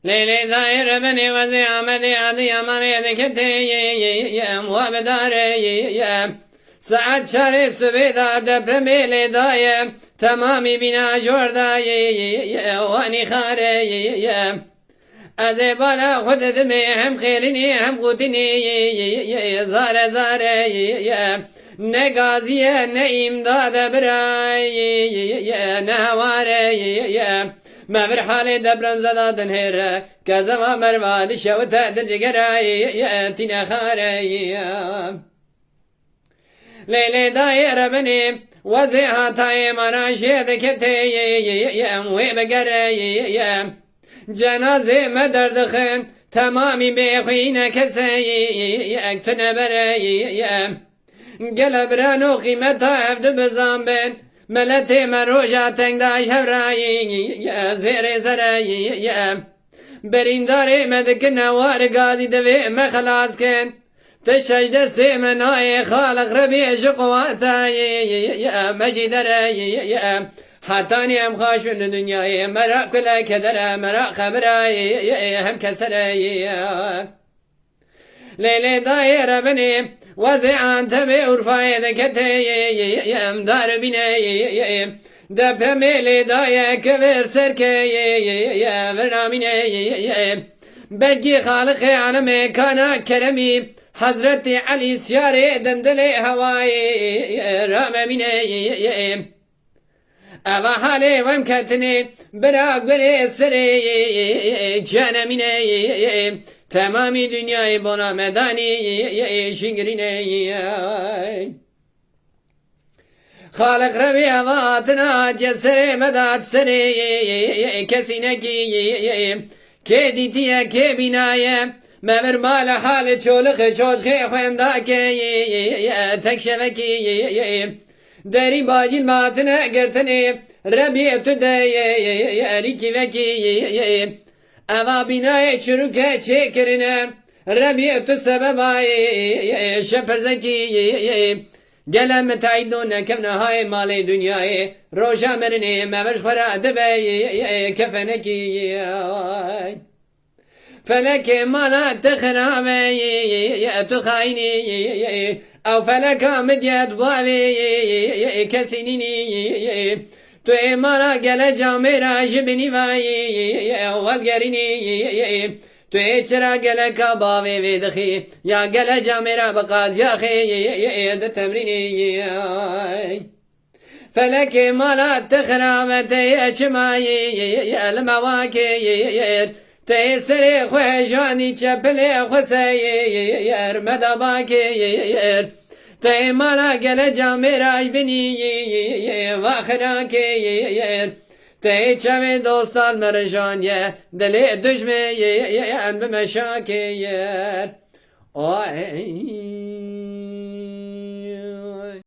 Leyli dair beni ve ziyameti adı yamaniyeti ketiyem ve bedariyem. Saat şari sübida depremi dayem. Tamami bina jordayem ve nikhariyem. Azı bala khudedimi hem khairini hem kutini zare zareyem. Ne gaziye ne imdada biraye ne havareyem. مبر حالي دبرم زدادن هيرا كزما مرواد شوتا دجگراي تينا خاري ليلي داير بني وزيها تاي مراشيد كتي وي بقري جنازي مدر دخن تمامي بيخوين كسي اكتنا بري قلب رانو قيمتا عبد بزامبن ملتي مروجا تنگداش هفرایی زیر زرایی برینداری مدکن وار قادی دوی مخلاص کن تشج دستی منای خالق ربی شقواتایی مجید رایی حتانی هم خاشون دنیای مرا کل کدر مرا خبرایی هم کسرایی لیلی دایر بنی وزعان تبي ورفاي ذكتي يم دار بني دبمي لدايا كبر سركي يا برنامي بجي خالق عالمي كان كرمي حضرتي علي سياري دندلي هواي رام بني أبا حالي ومكتني براق بري سري جانا مني تمامی دنیای بنا مدانی شنگرینه خالق ربی آواتنا جسر مداد سری کسی نکی که دیتیه که بینایه مبر مال حال چولخ چوشخی خوینده که تک شوکی دری باجیل ماتنا گرتنی ربی تو ده ریکی وکی اما بینای چروکه چکرینه ربیت سببای شپرزکی گلم تایدون کم نهای مال دنیای روشا مرنه مبش خورا دبی کفنکی فلک مالا تخرامي تخايني او فلك مديت ضاوي كسنيني تو مالا گل جامرا جبني واي والگريني تو چرا گل کباوي ودخي يا گل جامرا بقاز يا خي د تمريني فلك مالا تخرامتي اچماي المواكي تيسري خوشاني چپلي خوسير مدباكير تي مالا گل جامراج بني واخراكير تي چمي دوستان مرجان يه دلي دجمي ين بمشاكير